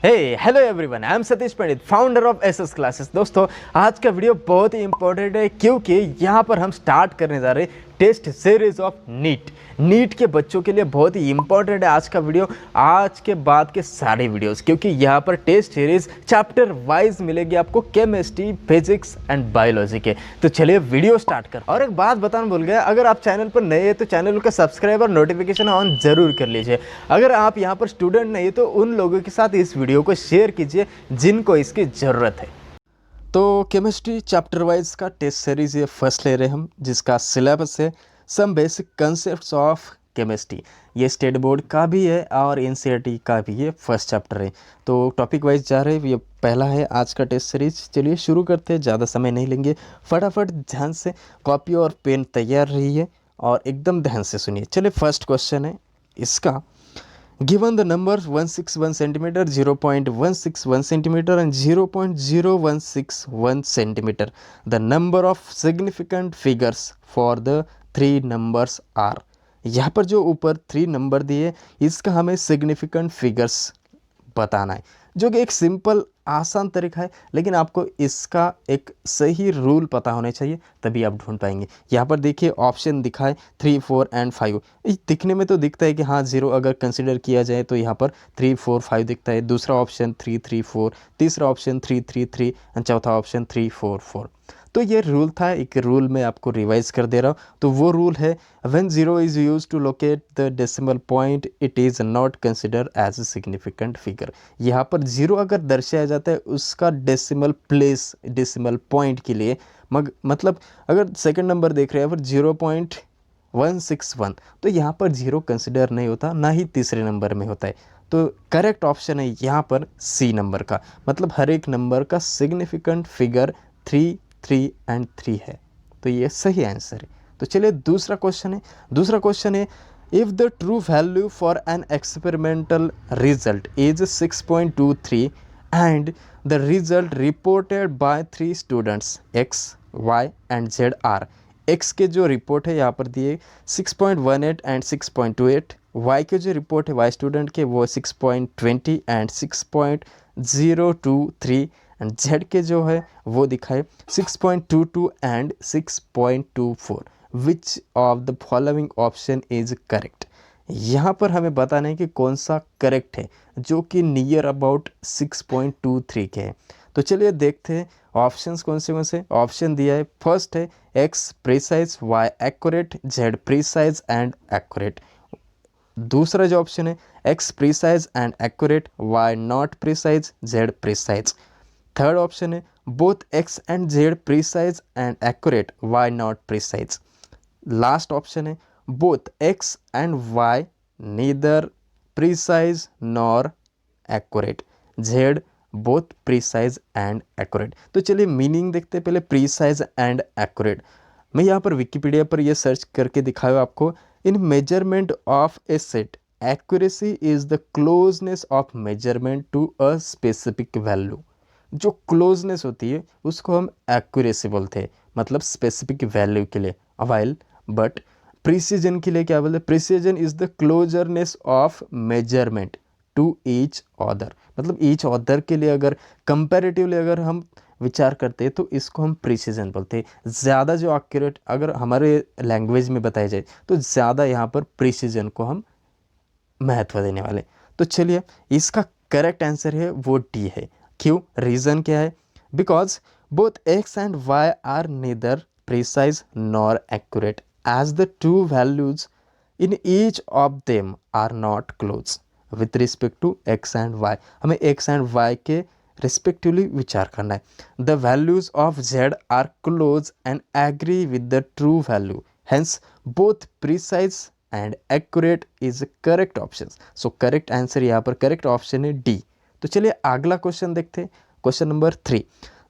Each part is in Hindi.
Hello everyone, I am Satish Pandit, founder of SS classes. दोस्तों, आज का वीडियो बहुत ही इंपॉर्टेंट है क्योंकि यहाँ पर हम स्टार्ट करने जा रहे हैं टेस्ट सीरीज ऑफ नीट के बच्चों के लिए बहुत ही इंपॉर्टेंट है आज का वीडियो, आज के बाद के सारे वीडियोस, क्योंकि यहाँ पर टेस्ट सीरीज चैप्टर वाइज मिलेगी आपको केमिस्ट्री, फिजिक्स एंड बायोलॉजी के। तो चलिए वीडियो स्टार्ट कर। और एक बात बताना भूल गया, अगर आप चैनल पर नए हैं तो चैनल का सब्सक्राइब और नोटिफिकेशन ऑन जरूर कर लीजिए। अगर आप यहाँ पर स्टूडेंट नहीं है तो उन लोगों के साथ इस वीडियो को शेयर कीजिए जिनको इसकी ज़रूरत है। तो केमिस्ट्री चैप्टर वाइज का टेस्ट सीरीज ये फर्स्ट ले रहे हम, जिसका सिलेबस है some basic concepts of chemistry. ये स्टेट बोर्ड का भी है और एनसीईआरटी का भी ये फर्स्ट चैप्टर है। तो टॉपिक वाइज जा रहे हैं, ये पहला है आज का टेस्ट सीरीज। चलिए शुरू करते हैं, ज़्यादा समय नहीं लेंगे, फटाफट ध्यान से कॉपी और पेन तैयार रहिए और एकदम ध्यान से सुनिए। चलिए फर्स्ट क्वेश्चन है इसका, given the numbers 161 centimeter, 0.161 centimeter and 0.016 centimeter, the number of significant figures for the three numbers are। यहाँ पर जो ऊपर 3 नंबर दिए, इसका हमें सिग्निफिकेंट फिगर्स बताना है, जो कि एक सिंपल आसान तरीका है, लेकिन आपको इसका एक सही रूल पता होने चाहिए, तभी आप ढूंढ पाएंगे। यहाँ पर देखिए ऑप्शन दिखा है 3, 4 एंड 5। दिखने में तो दिखता है कि हाँ 0 अगर कंसिडर किया जाए तो यहाँ पर 3, 4, 5 दिखता है। दूसरा ऑप्शन 3, 3, 4, तीसरा ऑप्शन 3, 3, 3 एंड चौथा ऑप्शन 3, 4, 4। तो ये रूल था, एक रूल मैं आपको रिवाइज कर दे रहा हूँ। तो वो रूल है, when 0 is use to locate the decimal point it is not consider as a significant figure. यहाँ पर 0 अगर दर्शाया जाता है उसका डेसिमल प्लेस, डेसिमल पॉइंट के लिए, मतलब अगर सेकंड नंबर देख रहे हैं फिर 0.161, तो यहाँ पर 0 कंसिडर नहीं होता, ना ही तीसरे नंबर में होता है। तो करेक्ट ऑप्शन है यहाँ पर सी नंबर का, मतलब हर एक नंबर का सिग्निफिकेंट फिगर 3, 3 एंड 3 है। तो ये सही आंसर है। तो चलिए दूसरा क्वेश्चन है if the true value for an experimental result is 6.23 and the result reported by 3 students X, Y and Z are. X के जो रिपोर्ट है यहाँ पर दिए 6.18 एंड 6.28, वाई के जो रिपोर्ट है वाई स्टूडेंट के वो 6.20 एंड 6.023 एंड जेड के जो है वो दिखाए 6.22 and 6.24। Which of the following option is correct. यहाँ पर हमें बताना है कि कौन सा करेक्ट है जो कि नियर अबाउट 6.23 के है। तो चलिए देखते हैं ऑप्शंस कौन से। ऑप्शन दिया है, फर्स्ट है X precise, Y accurate, Z precise and accurate. दूसरा जो ऑप्शन है X precise and accurate, Y not precise, Z precise. Third option है both X and Z precise and accurate, Y not precise. Last option है both X and Y neither precise nor accurate, Z both precise and accurate. तो चलिए मीनिंग देखते हैं पहले प्रीसाइज एंड एक्यूरेट। मैं यहाँ पर विकिपीडिया पर यह सर्च करके दिखाया आपको। In measurement of a set, accuracy is the closeness of measurement to a specific value. जो क्लोजनेस होती है उसको हम एक्यूरेसी बोलते हैं, मतलब स्पेसिफिक वैल्यू के लिए। वाइल बट प्रिसीजन के लिए क्या बोलते हैं, precision is the closeness of measurement to each other. मतलब ईच अदर के लिए अगर कंपैरेटिवली अगर हम विचार करते हैं तो इसको हम प्रिसीजन बोलते हैं। ज़्यादा जो एक्यूरेट अगर हमारे लैंग्वेज में बताया जाए तो ज़्यादा यहाँ पर प्रिसीजन को हम महत्व देने वाले। तो चलिए इसका करेक्ट आंसर है वो डी है। क्यों, रीज़न क्या है, because both X and Y are neither precise nor accurate as the two values in each of them are not close with respect to X and Y. हमें एक्स एंड वाई के रिस्पेक्टिवली विचार करना है। The values of Z are close and agree with the true value, hence both precise and accurate is correct option. So correct answer यहाँ पर करेक्ट ऑप्शन है डी। तो चलिए अगला क्वेश्चन देखते हैं, question number 3।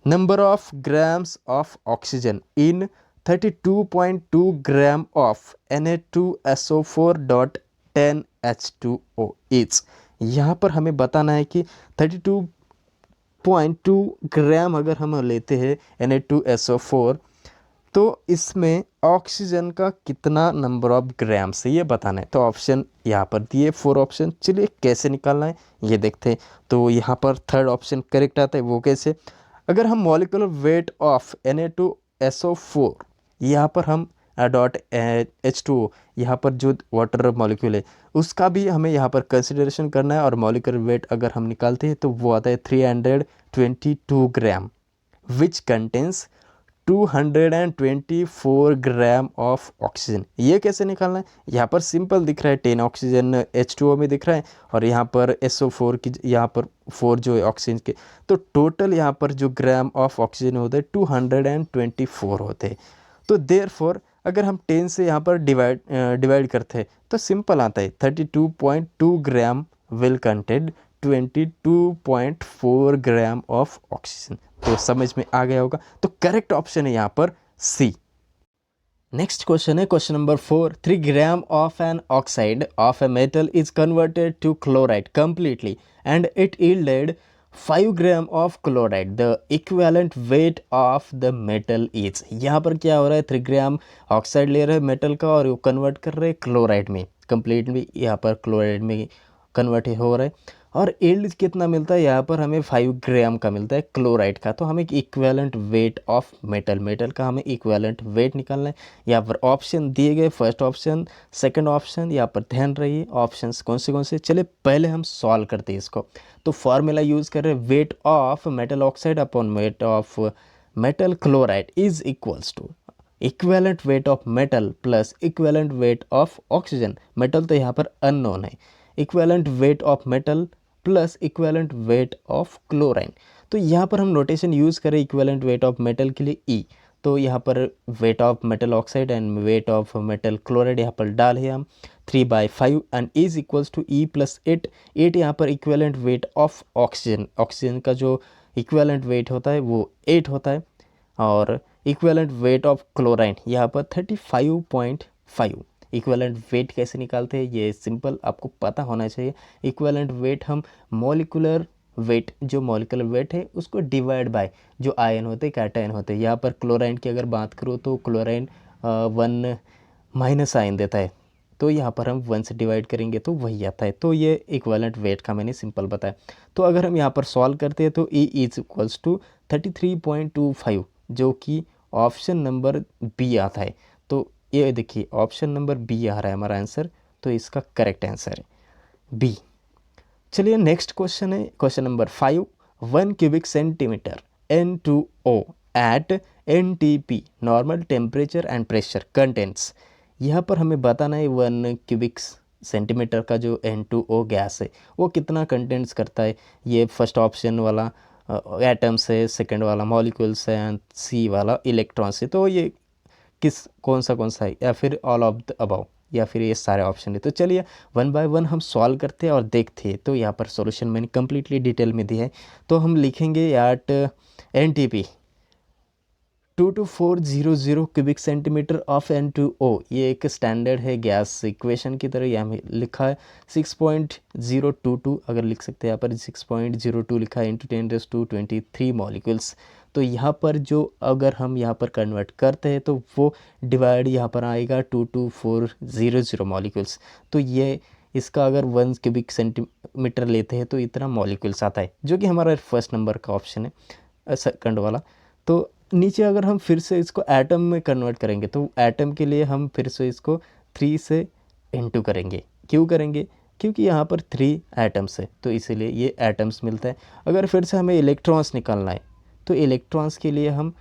Number of grams of oxygen in 32.2 gram of Na2SO4.10H2O is. यहाँ पर हमें बताना है कि 32.2 ग्राम अगर हम लेते हैं Na2SO4 तो इसमें ऑक्सीजन का कितना नंबर ऑफ ग्राम्स है ये बताना है। तो ऑप्शन यहाँ पर दिए 4 ऑप्शन। चलिए कैसे निकालना है ये देखते हैं। तो यहाँ पर थर्ड ऑप्शन करेक्ट आता है। वो कैसे? अगर हम मॉलिक्यूलर वेट ऑफ Na2SO4 यहाँ पर हम डॉट H2O यहाँ पर जो वाटर मॉलिक्यूल है उसका भी हमें यहाँ पर कंसिडरेशन करना है, और मॉलिक्यूलर वेट अगर हम निकालते हैं तो वो आता है 322 gram, which contains 224 gram of oxygen. ये कैसे निकालना है? यहाँ पर सिंपल दिख रहा है, 10 ऑक्सीजन H2O में दिख रहा है, और यहाँ पर SO4 की यहाँ पर 4 जो है ऑक्सीजन के, तो टोटल यहाँ पर जो ग्राम ऑफ ऑक्सीजन होते हैं 224 होते हैं। तो देयरफॉर अगर हम 10 से यहाँ पर डिवाइड करते हैं तो सिंपल आता है 32.2 gram will contain 22.4 gram of oxygen. तो समझ में आ गया होगा। तो करेक्ट ऑप्शन है यहाँ पर सी। नेक्स्ट क्वेश्चन है question number 4। 3 gram of an oxide of a metal is converted to chloride completely and it yielded 5 gram of chloride. The equivalent weight of the metal is. यहाँ पर क्या हो रहा है, 3 ग्राम ऑक्साइड ले रहे हैं मेटल का और वो कन्वर्ट कर रहे हैं क्लोराइड में, कंप्लीटली यहाँ पर क्लोराइड में कन्वर्ट हो रहा है, और यील्ड कितना मिलता है यहाँ पर हमें 5 ग्राम का मिलता है क्लोराइड का। तो हमें इक्विवेलेंट वेट ऑफ मेटल का हमें इक्विवेलेंट वेट निकालना है। यहाँ पर ऑप्शन दिए गए, फर्स्ट ऑप्शन, सेकंड ऑप्शन, यहाँ पर ध्यान रहिए ऑप्शंस कौन से। चलिए पहले हम सॉल्व करते हैं इसको। तो फॉर्मूला यूज़ कर रहे हैं, weight of metal oxide upon weight of metal chloride is equals to equivalent weight of metal plus equivalent weight of oxygen. Metal तो यहाँ पर अननोन है, equivalent weight of metal plus equivalent weight of chlorine. तो यहाँ पर हम नोटेशन यूज़ करें इक्विवेलेंट वेट ऑफ मेटल के लिए ई। तो यहाँ पर weight of metal oxide and weight of metal chloride यहाँ पर डाल है हम 3/5 and is equals to E plus 8। यहाँ पर equivalent weight of oxygen, oxygen का जो इक्विवेलेंट वेट होता है वो 8 होता है, और इक्विवेलेंट वेट ऑफ क्लोराइन यहाँ पर 35.5। इक्विवेलेंट वेट कैसे निकालते हैं ये सिंपल आपको पता होना चाहिए। इक्विवेलेंट वेट हम मॉलिक्यूलर वेट, जो मॉलिक्यूलर वेट है उसको डिवाइड बाय जो आयन होते हैं, कैटायन होते हैं। यहाँ पर क्लोराइन की अगर बात करूँ तो क्लोराइन 1 माइनस आयन देता है, तो यहाँ पर हम 1 से डिवाइड करेंगे तो वही आता है। तो ये इक्विवेलेंट वेट का मैंने सिंपल बताया। तो अगर हम यहाँ पर सॉल्व करते हैं तो E इज इक्वल्स टू 33.25, जो कि ऑप्शन नंबर बी आता है। तो ये देखिए ऑप्शन नंबर बी आ रहा है हमारा आंसर, तो इसका करेक्ट आंसर है बी। चलिए नेक्स्ट क्वेश्चन है question number 5। 1 cubic centimetre N2O at NTP normal temperature and pressure contents. यहाँ पर हमें बताना है 1 क्यूबिक सेंटीमीटर का जो N2O गैस है वो कितना कंटेंट्स करता है। ये फर्स्ट ऑप्शन वाला एटम्स है, सेकंड वाला मॉलिक्यूल्स है, एंड सी वाला इलेक्ट्रॉन्स है। तो ये कौन सा है, या फिर ऑल ऑफ द अबव, या फिर ये सारे ऑप्शन है। तो चलिए 1 बाय 1 हम सॉल्व करते हैं और देखते हैं। तो यहाँ पर सॉल्यूशन मैंने कम्प्लीटली डिटेल में दिया है। तो हम लिखेंगे at NTP 22400 cubic centimetre of N2O। ये एक स्टैंडर्ड है गैस इक्वेशन की तरह, यहाँ लिखा है 6.022, अगर लिख सकते हैं यहाँ पर 6.02 लिखा है, इंटू 10⁻23 मॉलिक्यूल्स। तो यहाँ पर जो अगर हम यहाँ पर कन्वर्ट करते हैं तो वो डिवाइड यहाँ पर आएगा 22400 मॉलिक्यूल्स। तो ये इसका अगर 1 क्यूबिक सेंटीमीटर लेते हैं तो इतना मॉलिक्यूल्स आता है, जो कि हमारा फर्स्ट नंबर का ऑप्शन है, सेकंड वाला। तो नीचे अगर हम फिर से इसको एटम में कन्वर्ट करेंगे तो एटम के लिए हम फिर से इसको 3 से इंटू करेंगे। क्यों करेंगे? क्योंकि यहाँ पर 3 एटम्स है, तो इसीलिए ये एटम्स मिलता है। अगर फिर से हमें इलेक्ट्रॉन्स निकालना है तो इलेक्ट्रॉन्स के लिए हम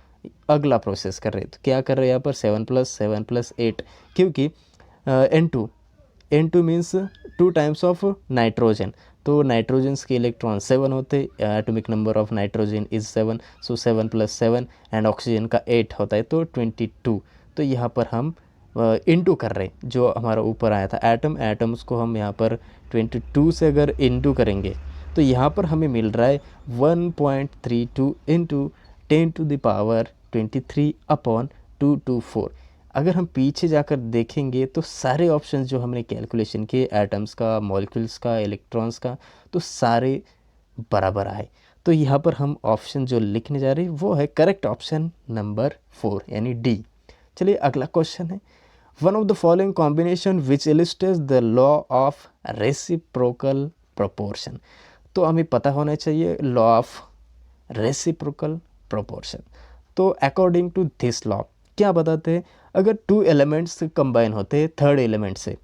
अगला प्रोसेस कर रहे हैं। तो क्या कर रहे हैं यहाँ पर 7+7+8, क्योंकि N2 means 2 times of nitrogen. तो नाइट्रोजन्स के इलेक्ट्रॉन 7 होते, atomic number of nitrogen is 7, so 7+7, and oxygen का 8 होता है, तो 22। तो यहाँ पर हम इंटू कर रहे हैं जो हमारा ऊपर आया था एटम्स को हम यहाँ पर 22 से अगर इंटू करेंगे तो यहाँ पर हमें मिल रहा है 1.32 इंटू 10⁻23/224। अगर हम पीछे जाकर देखेंगे तो सारे ऑप्शंस जो हमने कैलकुलेशन किए, एटम्स का, मॉलिक्यूल्स का, इलेक्ट्रॉन्स का, तो सारे बराबर आए। तो यहाँ पर हम ऑप्शन जो लिखने जा रहे हैं वो है करेक्ट ऑप्शन नंबर 4 यानी डी। चलिए अगला क्वेश्चन है, one of the following combination which illustrates the law of reciprocal proportion. तो हमें पता होना चाहिए लॉ ऑफ रेसिप्रोकल प्रोपोर्शन। तो अकॉर्डिंग टू दिस लॉ क्या बताते हैं, अगर टू एलिमेंट्स कंबाइन होते हैं थर्ड एलिमेंट से,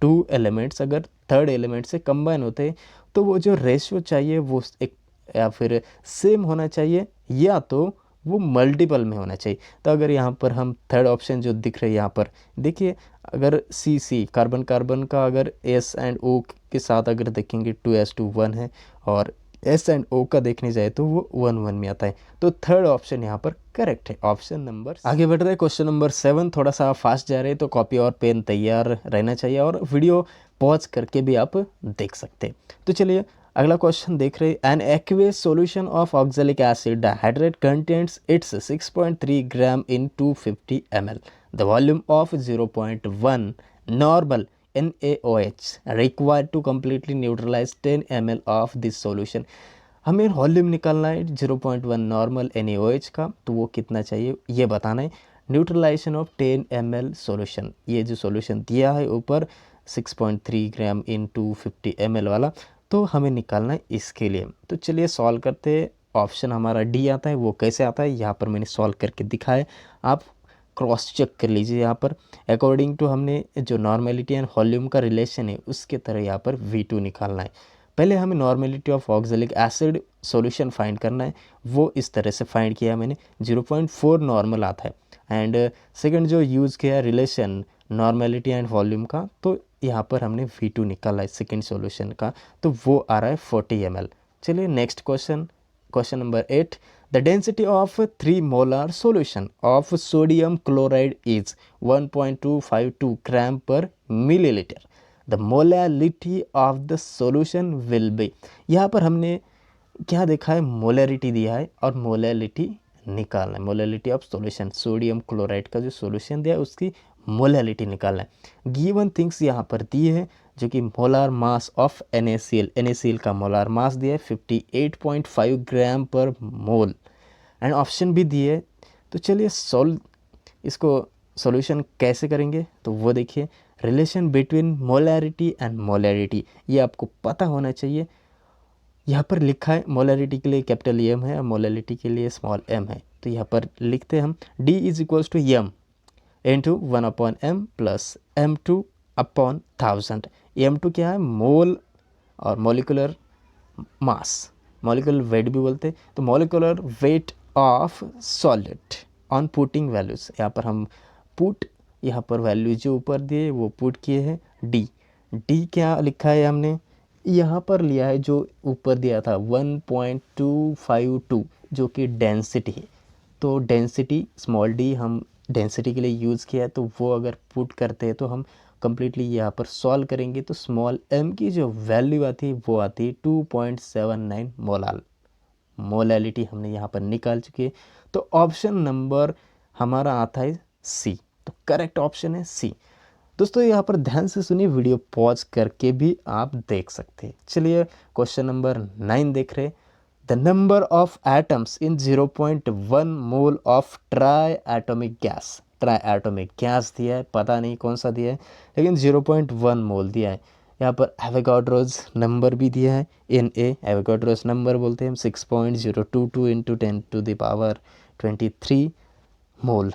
टू एलिमेंट्स अगर थर्ड एलिमेंट से कंबाइन होते हैं तो वो जो रेशियो चाहिए वो एक या फिर सेम होना चाहिए या तो वो मल्टीपल में होना चाहिए। तो अगर यहाँ पर हम थर्ड ऑप्शन जो दिख रहे हैं यहाँ पर देखिए, अगर सी कार्बन कार्बन का अगर एस एंड ओ के साथ अगर देखेंगे 2:1 है और एस एंड ओ का देखने जाए तो वो 1:1 में आता है। तो थर्ड ऑप्शन यहाँ पर करेक्ट है, ऑप्शन नंबर। आगे बढ़ रहे हैं क्वेश्चन नंबर 7, थोड़ा सा फास्ट जा रहे हैं तो कॉपी और पेन तैयार रहना चाहिए और वीडियो पॉज करके भी आप देख सकते हैं। तो चलिए अगला क्वेश्चन देख रहे हैं, an aqueous solution of oxalic acid dihydrate contains its 6.3 gram in 250 ml, the volume of 0.1 normal NaOH required to completely neutralize 10 ml of this solution। हमें वॉल्यूम निकालना है 0.1 नॉर्मल NaOH का, तो वो कितना चाहिए ये बताना है। न्यूट्रलाइजेशन ऑफ 10 ml सॉल्यूशन, ये जो सॉल्यूशन दिया है ऊपर 6.3 ग्राम इन 250 ml वाला, तो हमें निकालना है इसके लिए। तो चलिए सॉल्व करते हैं। ऑप्शन हमारा डी आता है, वो कैसे आता है यहाँ पर मैंने सॉल्व करके दिखाया, आप क्रॉस चेक कर लीजिए। यहाँ पर अकॉर्डिंग टू हमने जो नॉर्मेलिटी एंड वॉल्यूम का रिलेशन है उसके तरह यहाँ पर V2 निकालना है। पहले हमें normality of oxalic acid solution find करना है, वो इस तरह से फाइंड किया मैंने, 0.4 नॉर्मल आता है। एंड सेकंड जो यूज़ किया रिलेशन नॉर्मेलिटी एंड वॉल्यूम का, तो यहाँ पर हमने V2 निकाला है सेकेंड सॉल्यूशन का, तो वो आ रहा है 40 ml। चलिए next question, question number 8, the density of 3 molar solution of sodium chloride is 1.252 gram per milliliter, the molality of the solution will be। यहाँ पर हमने क्या देखा है, मोलैरिटी दिया है और मोलैलिटी निकालना है, molality of solution, sodium chloride का जो सॉल्यूशन दिया है उसकी मोलैलिटी निकालना है। गिवन थिंग्स यहाँ पर दिए हैं जो कि मोलार मास ऑफ NaCl का मोलार मास दिया है 58.5 ग्राम पर मोल एंड ऑप्शन भी दिए। तो चलिए इसको सॉल्यूशन कैसे करेंगे, तो वो देखिए, relation between molarity and molarity ये आपको पता होना चाहिए। यहाँ पर लिखा है मोलैरिटी के लिए कैपिटल M है और मोलैलिटी के लिए स्मॉल m है, तो यहाँ पर लिखते हैं हम D is equals to M into 1/m plus M2 upon 1000। M2 क्या है, मोल और मोलिकुलर मास, मोलिकुलर वेट भी बोलते हैं, तो molecular weight of solid on putting values. यहाँ पर हम पुट, यहाँ पर वैल्यू जो ऊपर दिए वो पुट किए हैं। डी क्या लिखा है हमने, यहाँ पर लिया है जो ऊपर दिया था 1.252 जो कि डेंसिटी है, तो डेंसिटी स्मॉल डी हम डेंसिटी के लिए यूज़ किया है, तो वो अगर पुट करते हैं तो हम कम्प्लीटली यहाँ पर सॉल्व करेंगे तो स्मॉल m की जो वैल्यू आती है वो आती है 2.79 मोलाल। मोलैलिटी हमने यहाँ पर निकाल चुके हैं, तो ऑप्शन नंबर हमारा आता है सी, तो करेक्ट ऑप्शन है सी। दोस्तों यहाँ पर ध्यान से सुनिए, वीडियो पॉज करके भी आप देख सकते हैं। चलिए क्वेश्चन नंबर 9 देख रहे हैं, the number of atoms in 0.1 mole of try atomic gas. Try atomic gas दिया है, पता नहीं कौन सा दिया है, लेकिन 0.1 मोल दिया है। यहाँ पर एवोगाड्रोज नंबर भी दिया है, Na एवोगाड्रोज नंबर बोलते हैं हम 6.022 इंटू 10⁻23 मोल।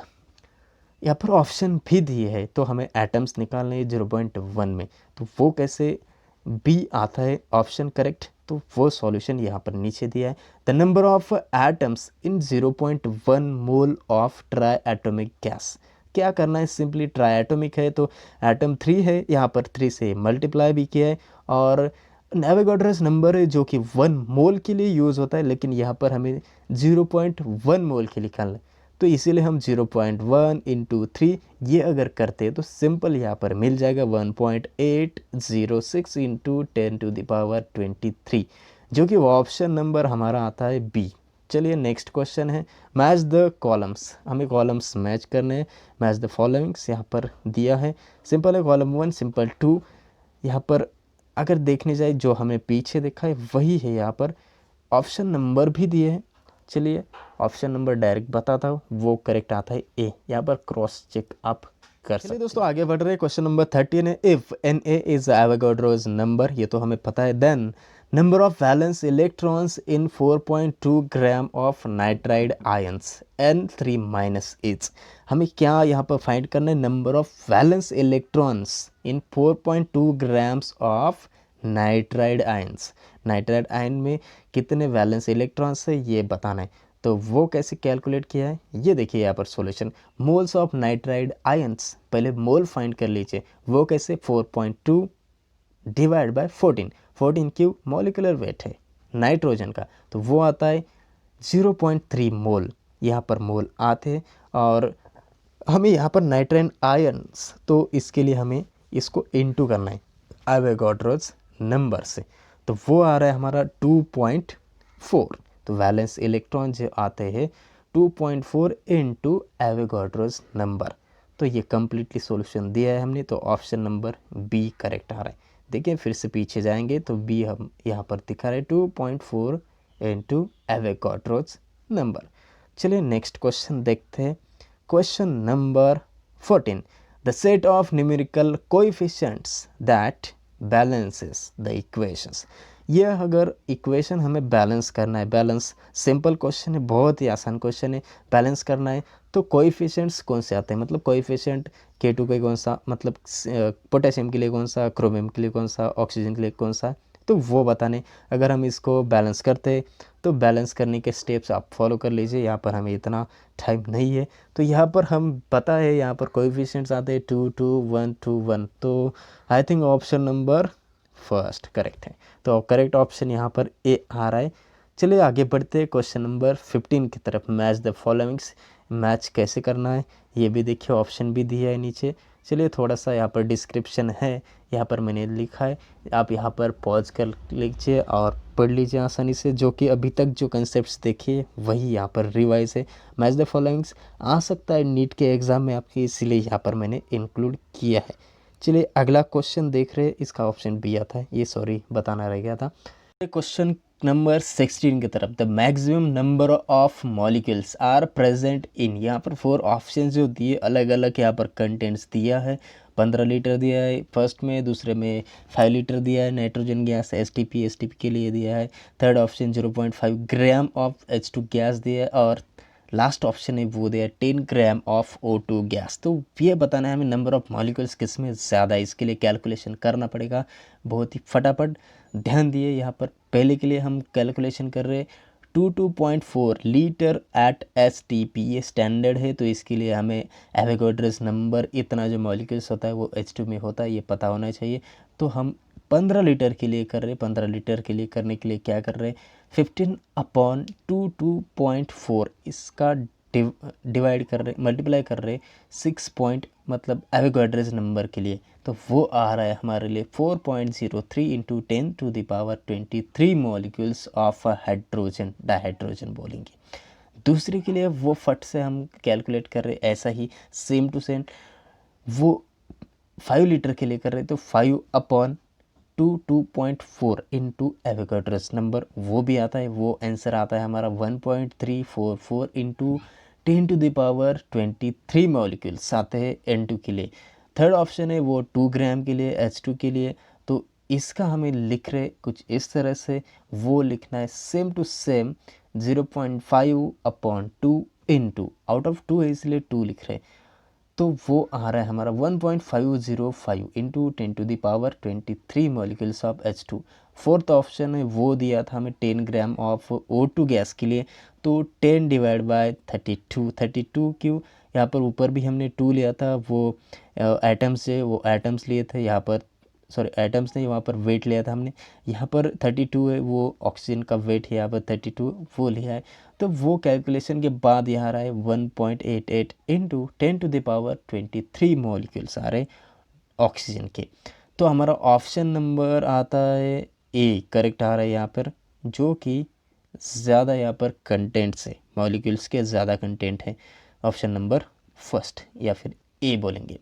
यहाँ पर ऑप्शन भी दिए है, तो हमें एटम्स निकालने हैं 0.1 में, तो वो कैसे बी आता है ऑप्शन करेक्ट, तो वो सॉल्यूशन यहाँ पर नीचे दिया है। The number of atoms in 0.1 mole of try atomic gas. क्या करना है, सिंपली ट्राई एटॉमिक है तो एटम 3 है, यहाँ पर 3 से मल्टीप्लाई भी किया है, और एवोगाड्रोस नंबर है जो कि 1 मोल के लिए यूज़ होता है, लेकिन यहाँ पर हमें 0.1 मोल के लिए निकालना है, तो इसीलिए हम 0.1 इंटू 3 ये अगर करते हैं तो सिंपल यहाँ पर मिल जाएगा 1.806 इंटू 10⁻23, जो कि ऑप्शन नंबर हमारा आता है बी। चलिए नेक्स्ट क्वेश्चन है, मैच द कॉलम्स। हमें कॉलम्स मैच करने हैं, मैच द फॉलोइंग्स यहाँ पर दिया है, सिंपल है कॉलम 1, सिंपल 2। यहाँ पर अगर देखने जाए जो हमें पीछे देखा है वही है, यहाँ पर ऑप्शन नंबर भी दिए हैं, चलिए ऑप्शन नंबर डायरेक्ट बताता हूँ, वो करेक्ट आता है ए। यहाँ पर क्रॉस चेक आप कर सकते हैं। दोस्तों आगे बढ़ रहे हैं, क्वेश्चन नंबर 13 है, if Na is Avogadro's number, ये तो हमें पता है, then number of valence electrons in 4.2 gram of nitride ions N3 minus is. हमें क्या यहाँ पर फाइंड करना है, number of valence electrons in 4.2 grams of nitride ions. Nitride ion में कितने वैलेंस इलेक्ट्रॉन्स है ये बताना है। तो वो कैसे कैलकुलेट किया है, ये देखिए यहाँ पर solution. Moles of nitride ions, पहले मोल फाइंड कर लीजिए, वो कैसे, 4.2 डिवाइड बाय 14, 14 क्यों, मॉलिकुलर वेट है नाइट्रोजन का, तो वो आता है 0.3 मोल। यहाँ पर मोल आते हैं और हमें यहाँ पर नाइट्राइड आयंस, तो इसके लिए हमें इसको इनटू करना है एवोगाड्रोस नंबर से, तो वो आ रहा है हमारा 2.4। तो वैलेंस इलेक्ट्रॉन जो आते हैं 2.4 इंटू एवोगाड्रोस नंबर। तो ये कम्प्लीटली सॉल्यूशन दिया है हमने, तो ऑप्शन नंबर बी करेक्ट आ रहा है। देखिए फिर से पीछे जाएंगे तो बी हम यहाँ पर दिखा रहे 2.4 इंटू एवोगाड्रोस नंबर। चलिए नेक्स्ट क्वेश्चन देखते हैं, question number 14, the set of numerical coefficients that balances the equations। यह अगर इक्वेशन हमें बैलेंस करना है, बैलेंस सिंपल क्वेश्चन है, बहुत ही आसान क्वेश्चन है, बैलेंस करना है तो कोएफिशिएंट्स कौन से आते हैं, मतलब कोएफिशिएंट K2 के कौन सा, मतलब पोटेशियम के लिए कौन सा, क्रोमियम के लिए कौन सा, ऑक्सीजन के लिए कौन सा, तो वो बताने। अगर हम इसको बैलेंस करते तो बैलेंस करने के स्टेप्स आप फॉलो कर लीजिए, यहाँ पर हमें इतना टाइम नहीं है। तो यहाँ पर हम पता है यहाँ पर कोएफिशिएंट्स आते हैं 2 2 1 2 1, तो I think option number first correct है। तो करेक्ट ऑप्शन यहाँ पर ए आ रहा है। चलिए आगे बढ़ते हैं क्वेश्चन नंबर 15 की तरफ, मैच द फॉलोइंग्स। मैच कैसे करना है ये भी देखिए, ऑप्शन भी दिया है नीचे। चलिए थोड़ा सा यहाँ पर डिस्क्रिप्शन है, यहाँ पर मैंने लिखा है, आप यहाँ पर पॉज कर लीजिए और पढ़ लीजिए आसानी से, जो कि अभी तक जो कंसेप्ट्स देखिए वही यहाँ पर रिवाइज है। मैच द फॉलोइंग्स आ सकता है नीट के एग्ज़ाम में आपके, इसीलिए यहाँ पर मैंने इंक्लूड किया है। चलिए अगला क्वेश्चन देख रहे हैं, इसका ऑप्शन बी आता है, ये सॉरी बताना रह गया था। क्वेश्चन नंबर 16 की तरफ, the maximum number of molecules are present in, यहाँ पर 4 ऑप्शन जो दिए अलग अलग यहाँ पर कंटेंट्स दिया है। 15 लीटर दिया है फर्स्ट में, दूसरे में 5 लीटर दिया है नाइट्रोजन गैस एसटीपी के लिए दिया है, third option 0.5 gram of H2 gas दिया है, और लास्ट ऑप्शन है वो दिया 10 ग्राम ऑफ O2 गैस। तो ये बताना है हमें नंबर ऑफ मॉलिक्यूल्स किस में ज़्यादा है, इसके लिए कैलकुलेशन करना पड़ेगा बहुत ही फटाफट। ध्यान दिए यहाँ पर पहले के लिए हम कैलकुलेशन कर रहे 2.4 लीटर एट STP, ये स्टैंडर्ड है, तो इसके लिए हमें एवोगाड्रोस नंबर इतना जो मॉलिक्यूल्स होता है वो H2 में होता है, ये पता होना चाहिए। तो हम 15 लीटर के लिए कर रहे, 15 लीटर के लिए करने के लिए क्या कर रहे, 15/2.4 इसका डिवाइड कर रहे, मल्टीप्लाई कर रहे 6 पॉइंट, मतलब एवोगाड्रोस नंबर के लिए, तो वो आ रहा है हमारे लिए 4.03 into 10⁻23 molecules of hydrogen, dihydrogen बोलेंगे। दूसरे के लिए वो फट से हम कैलकुलेट कर रहे ऐसा ही सेम टू सेम, वो 5 लीटर के लिए कर रहे तो 5/2.4 इंटू एवोगाड्रोस नंबर वो भी आता है, वो आंसर आता है हमारा 1.344 इंटू 10⁻23 मॉलिक्यूल्स आते हैं N2 के लिए। थर्ड ऑप्शन है वो 2 ग्राम के लिए H2 के लिए, तो इसका हमें लिख रहे कुछ इस तरह से, वो लिखना है same to same 0.5/2 into, out of 2 है इसलिए 2 लिख रहे, तो वो आ रहा है हमारा 1.505 into 10⁻23 molecules of H2। Fourth option है वो दिया था हमें 10 ग्राम ऑफ O2 गैस के लिए, तो 10 डिवाइड बाय 32 क्यों, यहाँ पर ऊपर भी हमने 2 लिया था, वो एटम्स है वो एटम्स लिए थे, यहाँ पर सॉरी एटम्स नहीं, वहाँ पर वेट लिया था हमने, यहाँ पर 32 है वो ऑक्सीजन का वेट है, यहाँ पर 32 वो लिया है, तो वो कैलकुलेशन के बाद यहाँ आ रहा है 1.88 इंटू 10⁻23 मॉलिक्यूल्स आ रहे ऑक्सीजन के। तो हमारा ऑप्शन नंबर आता है ए करेक्ट आ रहा है यहाँ पर, जो कि ज़्यादा यहाँ पर कंटेंट्स है, मॉलिक्यूल्स के ज़्यादा कंटेंट है, ऑप्शन नंबर फर्स्ट या फिर ए बोलेंगे।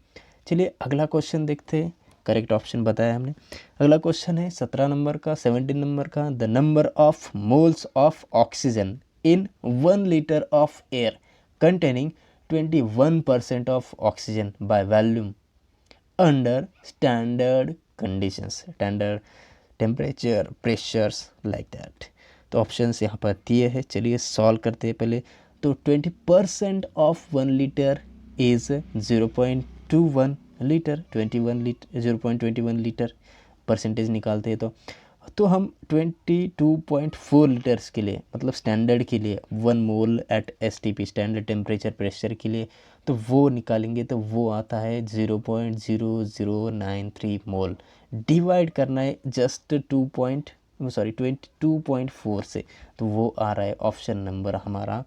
चलिए अगला क्वेश्चन देखते हैं, करेक्ट ऑप्शन बताया हमने। अगला क्वेश्चन है 17 नंबर का, 17 नंबर का, the number of moles of oxygen in 1 liter of air containing 21% of oxygen by volume under standard conditions, standard temperature, pressures like that। तो ऑप्शंस यहाँ पर दिए हैं, चलिए सॉल्व करते हैं पहले। तो 20% of 1 litre is 0.21 litre, 0.21 litre percentage निकालते हैं तो हम 22.4 लीटर्स के लिए, मतलब स्टैंडर्ड के लिए 1 mole at STP, standard temperature pressure के लिए, तो वो निकालेंगे तो वो आता है 0.0093 मोल। डिवाइड करना है जस्ट 22.4 से, तो वो आ रहा है ऑप्शन नंबर हमारा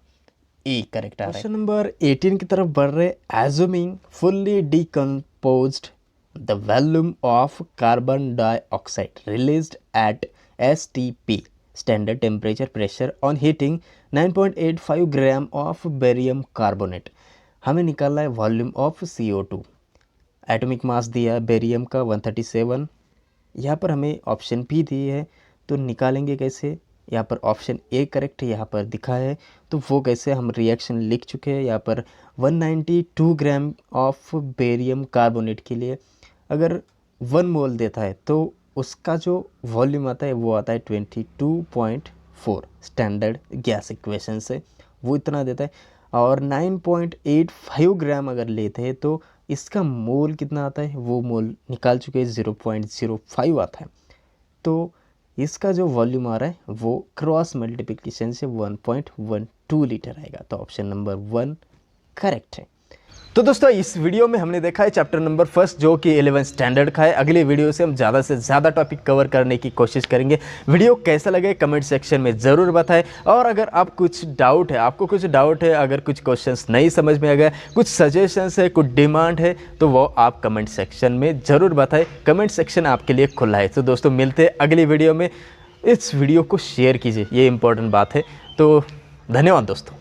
ए करेक्ट आ रहा है। क्वेश्चन नंबर 18 की तरफ बढ़ रहे। Assuming fully decomposed the volume of carbon dioxide released at STP, standard temperature pressure, on heating 9.85 gram of barium carbonate। हमें निकालना है volume of CO2। Atomic mass दिया है बेरियम का 137। यहाँ पर हमें ऑप्शन भी दिए है, तो निकालेंगे कैसे? यहाँ पर ऑप्शन ए करेक्ट यहाँ पर दिखा है, तो वो कैसे हम रिएक्शन लिख चुके हैं। यहाँ पर 192 ग्राम ऑफ बेरियम कार्बोनेट के लिए अगर 1 मोल देता है तो उसका जो वॉल्यूम आता है वो आता है 22.4, स्टैंडर्ड गैस इक्वेशन से वो इतना देता है। और 9.85 ग्राम अगर लेते हैं तो इसका मोल कितना आता है, वो मोल निकाल चुके हैं 0.05 आता है। तो इसका जो वॉल्यूम आ रहा है वो क्रॉस मल्टीप्लिकेशन से 1.12 लीटर आएगा, तो ऑप्शन नंबर 1 करेक्ट है। तो दोस्तों इस वीडियो में हमने देखा है चैप्टर नंबर 1 जो कि 11 स्टैंडर्ड का है। अगले वीडियो से हम ज़्यादा से ज़्यादा टॉपिक कवर करने की कोशिश करेंगे। वीडियो कैसा लगे कमेंट सेक्शन में ज़रूर बताएं, और अगर आप कुछ डाउट है, आपको कुछ डाउट है, अगर कुछ क्वेश्चंस नहीं समझ में आ गया, कुछ सजेशंस है, कुछ डिमांड है, तो वो आप कमेंट सेक्शन में ज़रूर बताएं। कमेंट सेक्शन आपके लिए खुला है। तो दोस्तों मिलते हैं अगली वीडियो में। इस वीडियो को शेयर कीजिए, ये इंपॉर्टेंट बात है। तो धन्यवाद दोस्तों।